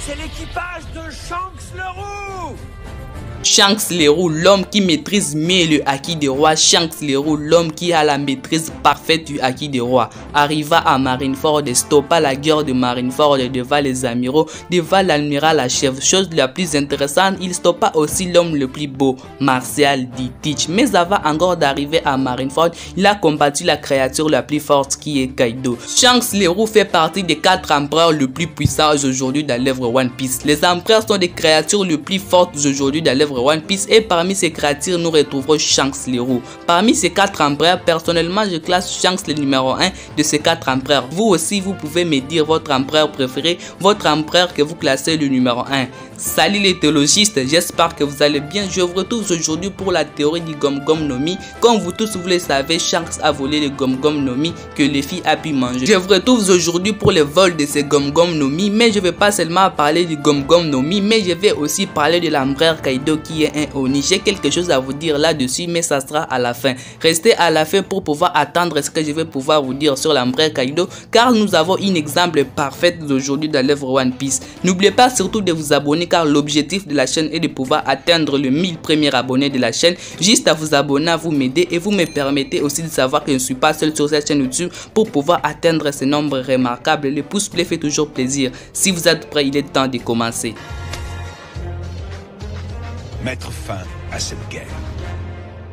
c'est l'équipage de Shanks le Roux! Shanks le Roux, l'homme qui maîtrise mieux le haki des rois. Shanks le Roux, l'homme qui a la maîtrise parfaite du haki des rois, arriva à Marineford et stoppa la guerre de Marineford devant les amiraux, devant l'admiral à chef. Chose la plus intéressante, il stoppa aussi l'homme le plus beau, Martial Ditich. Mais avant encore d'arriver à Marineford, il a combattu la créature la plus forte qui est Kaido. Shanks le Roux fait partie des 4 empereurs les plus puissants aujourd'hui dans l'œuvre One Piece. Les empereurs sont des créatures les plus fortes aujourd'hui dans l'œuvre One Piece et parmi ces créatures nous retrouvons Shanks le Roux. Parmi ces 4 empereurs, personnellement je classe Shanks le numéro 1 de ces 4 empereurs. Vous aussi vous pouvez me dire votre empereur préféré, votre empereur que vous classez le numéro 1. Salut les théologistes, j'espère que vous allez bien. Je vous retrouve aujourd'hui pour la théorie du Gom Gom no Mi. Comme vous tous vous le savez, Shanks a volé le Gom Gom no Mi que Luffy a pu manger. Je vous retrouve aujourd'hui pour le vol de ces Gom Gom no Mi, mais je vais pas seulement parler du Gom Gom no Mi, mais je vais aussi parler de l'empereur Kaido qui est un Oni. J'ai quelque chose à vous dire là-dessus, mais ça sera à la fin. Restez à la fin pour pouvoir attendre ce que je vais pouvoir vous dire sur l'empereur Kaido, car nous avons un exemple parfait aujourd'hui dans l'œuvre One Piece. N'oubliez pas surtout de vous abonner, car l'objectif de la chaîne est de pouvoir atteindre le 1000 premiers abonnés de la chaîne. Juste à vous abonner, à vous m'aider et vous me permettez aussi de savoir que je ne suis pas seul sur cette chaîne YouTube pour pouvoir atteindre ce nombre remarquable. Le pouce bleu fait toujours plaisir. Si vous êtes prêts, il est temps de commencer. Mettre fin à cette guerre.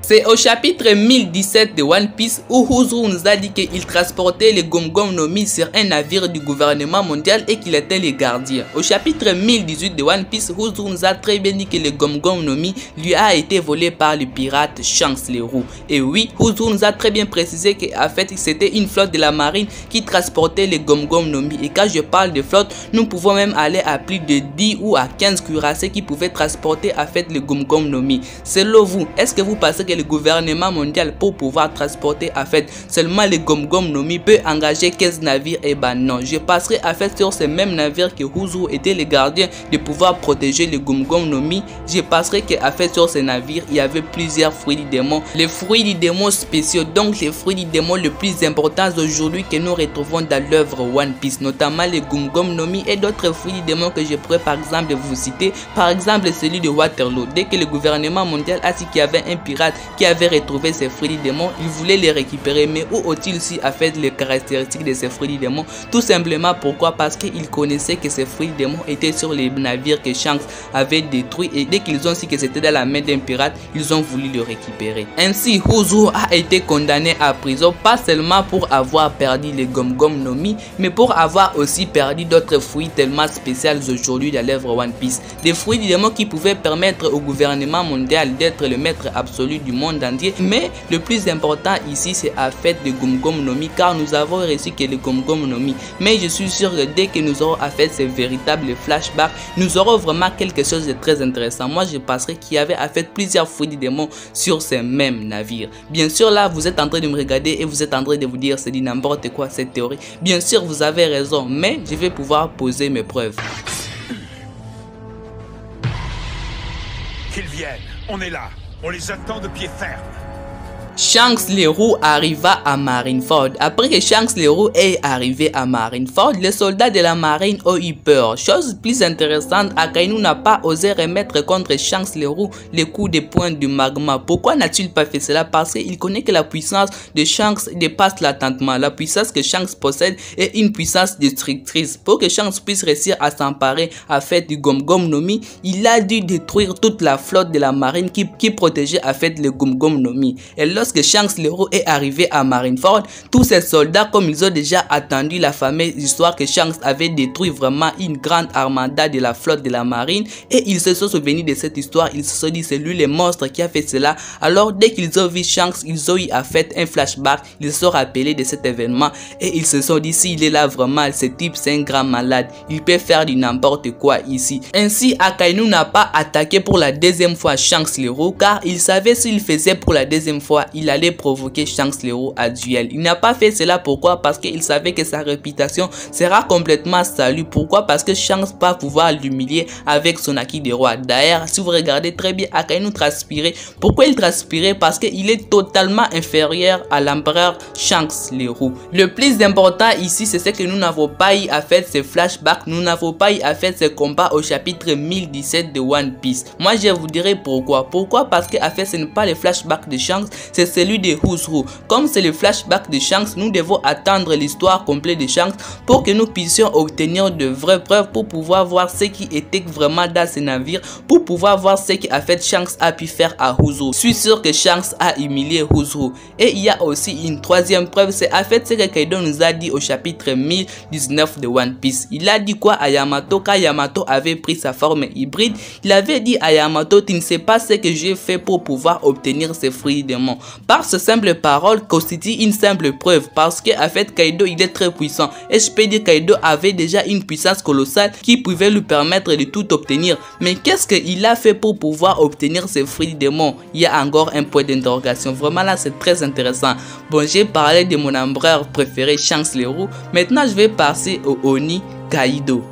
C'est au chapitre 1017 de One Piece où Huzuru nous a dit qu'il transportait les Gom Gom no Mi sur un navire du gouvernement mondial et qu'il était les gardiens. Au chapitre 1018 de One Piece, Huzuru nous a très bien dit que le Gom Gom no Mi lui a été volé par le pirate Shanks le Roux. Et oui, Huzuru nous a très bien précisé qu'en fait c'était une flotte de la marine qui transportait les Gom Gom no Mi. Et quand je parle de flotte, nous pouvons même aller à plus de 10 ou à 15 cuirassés qui pouvaient transporter en fait les Gom Gom no Mi. Selon vous, est-ce que vous pensez que le gouvernement mondial pour pouvoir transporter en fait seulement les Gom Gom no Mi peut engager 15 navires? Et ben non, je passerai en fait sur ces mêmes navires que Huzuru était les gardiens de pouvoir protéger les Gom Gom no Mi. Je passerai que en fait sur ces navires il y avait plusieurs fruits du démon, les fruits du démon spéciaux, donc les fruits du démon les plus importants aujourd'hui que nous retrouvons dans l'œuvre One Piece, notamment les Gom Gom no Mi et d'autres fruits du démon que je pourrais par exemple vous citer, par exemple celui de Waterloo. Dès que le gouvernement mondial a dit qu'il y avait un pirate qui avait retrouvé ces fruits du démon, il voulait les récupérer. Mais où ont-ils aussi à fait les caractéristiques de ces fruits du démon? Tout simplement pourquoi? Parce qu'ils connaissaient que ces fruits du démon étaient sur les navires que Shanks avait détruits et dès qu'ils ont su que c'était dans la main d'un pirate, ils ont voulu le récupérer. Ainsi, Huzuru a été condamné à prison, pas seulement pour avoir perdu les Gom Gom no Mi, mais pour avoir aussi perdu d'autres fruits tellement spéciaux aujourd'hui dans l'œuvre One Piece. Des fruits du démon qui pouvaient permettre au gouvernement mondial d'être le maître absolu du monde entier. Mais le plus important ici c'est à fait de Gom Gom no Mi, car nous avons reçu que les Gom Gom no Mi. Mais je suis sûr que dès que nous aurons à fait ces véritables flashbacks, nous aurons vraiment quelque chose de très intéressant. Moi je penserais qu'il y avait à fait plusieurs fruits du démon sur ces mêmes navires. Bien sûr là vous êtes en train de me regarder et vous êtes en train de vous dire c'est dit n'importe quoi cette théorie. Bien sûr vous avez raison, mais je vais pouvoir poser mes preuves. Qu'ils viennent, on est là, on les attend de pied ferme. Shanks le Roux arriva à Marineford. Après que Shanks le Roux est arrivé à Marineford, les soldats de la marine ont eu peur. Chose plus intéressante, Akainu n'a pas osé remettre contre Shanks le Roux les coups de poing du magma. Pourquoi n'a-t-il pas fait cela? Parce qu'il connaît que la puissance de Shanks dépasse l'attentement. La puissance que Shanks possède est une puissance destructrice. Pour que Shanks puisse réussir à s'emparer à fait du Gom Gom no Mi, il a dû détruire toute la flotte de la marine qui protégeait à fait le Gom Gom no Mi. Et lorsque Shanks le Roux est arrivé à Marineford, tous ces soldats, comme ils ont déjà attendu la fameuse histoire que Shanks avait détruit vraiment une grande armada de la flotte de la marine, et ils se sont souvenus de cette histoire, ils se sont dit c'est lui le monstre qui a fait cela. Alors dès qu'ils ont vu Shanks, ils ont eu à fait un flashback, ils se sont rappelés de cet événement et ils se sont dit s'il est là vraiment, ce type c'est un grand malade, il peut faire du n'importe quoi ici. Ainsi Akainu n'a pas attaqué pour la deuxième fois Shanks le Roux, car il savait s'il faisait pour la deuxième fois, il allait provoquer Shanks le héros à duel. Il n'a pas fait cela, pourquoi? Parce qu'il savait que sa réputation sera complètement salie. Pourquoi? Parce que Shanks va pouvoir l'humilier avec son acquis de roi. D'ailleurs, si vous regardez très bien, Akainu transpirait. Pourquoi il transpirait? Parce qu'il est totalement inférieur à l'empereur Shanks le héros. Le plus important ici, c'est ce que nous n'avons pas eu à faire ces flashbacks, nous n'avons pas eu à faire ces combats au chapitre 1017 de One Piece. Moi, je vous dirai pourquoi. Pourquoi? Parce que en fait, ce n'est pas le flashback de Shanks, c'est celui de Who's Who. Comme c'est le flashback de Shanks, nous devons attendre l'histoire complète de Shanks pour que nous puissions obtenir de vraies preuves, pour pouvoir voir ce qui était vraiment dans ce navire, pour pouvoir voir ce que en fait Shanks a pu faire à Who's Who. Je suis sûr que Shanks a humilié Who's Who. Et il y a aussi une troisième preuve, c'est en fait ce que Kaido nous a dit au chapitre 1019 de One Piece. Il a dit quoi à Yamato quand Yamato avait pris sa forme hybride? Il avait dit à Yamato, tu ne sais pas ce que j'ai fait pour pouvoir obtenir ces fruits démons. Par ce simple parole constitue une simple preuve, parce que en fait Kaido il est très puissant, et je peux dire Kaido avait déjà une puissance colossale qui pouvait lui permettre de tout obtenir. Mais qu'est-ce qu'il a fait pour pouvoir obtenir ces fruits démons? Il y a encore un point d'interrogation. Vraiment là c'est très intéressant. Bon, j'ai parlé de mon empereur préféré Shanks le héros. Maintenant je vais passer au Oni Kaido.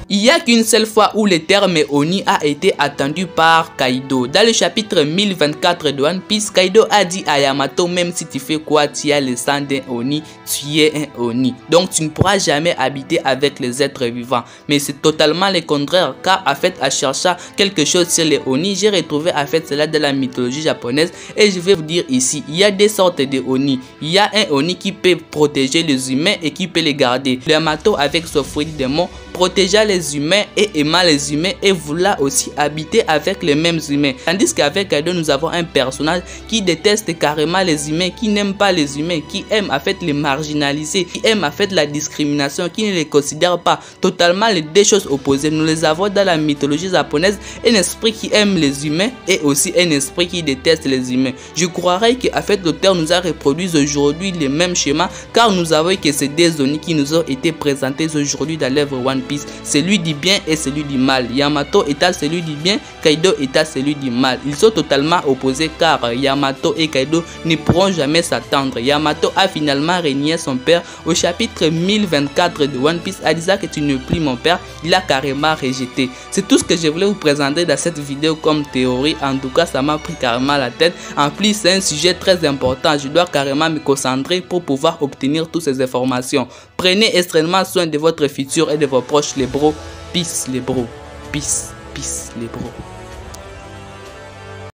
Il n'y a qu'une seule fois où le terme Oni a été attendu par Kaido. Dans le chapitre 1024 de One Piece, Kaido a dit à Yamato, même si tu fais quoi, tu as le sang d'un Oni, tu es un Oni. Donc tu ne pourras jamais habiter avec les êtres vivants. Mais c'est totalement le contraire, car en fait, à chercher quelque chose sur les Oni, j'ai retrouvé en fait cela de la mythologie japonaise. Et je vais vous dire ici, il y a des sortes de Oni. Il y a un Oni qui peut protéger les humains et qui peut les garder. Yamato avec son fruit démon protégeait les humains et aimant les humains et vouloir aussi habiter avec les mêmes humains. Tandis qu'avec Kaido, nous avons un personnage qui déteste carrément les humains, qui n'aime pas les humains, qui aime en fait les marginaliser, qui aime en fait la discrimination, qui ne les considère pas. Totalement les deux choses opposées. Nous les avons dans la mythologie japonaise, un esprit qui aime les humains et aussi un esprit qui déteste les humains. Je croirais que en fait l'auteur nous a reproduit aujourd'hui les mêmes schémas, car nous avons que ces deux Oni qui nous ont été présentés aujourd'hui dans l'œuvre One Piece. Celui du bien et celui du mal. Yamato est à celui du bien, Kaido est à celui du mal. Ils sont totalement opposés, car Yamato et Kaido ne pourront jamais s'attendre. Yamato a finalement régné son père au chapitre 1024 de One Piece, en disant que tu n'es plus mon père. Il a carrément rejeté. C'est tout ce que je voulais vous présenter dans cette vidéo comme théorie. En tout cas, ça m'a pris carrément la tête. En plus, c'est un sujet très important. Je dois carrément me concentrer pour pouvoir obtenir toutes ces informations. Prenez extrêmement soin de votre futur et de vos proches, les bros. Peace, les bros. Peace, peace, les bros.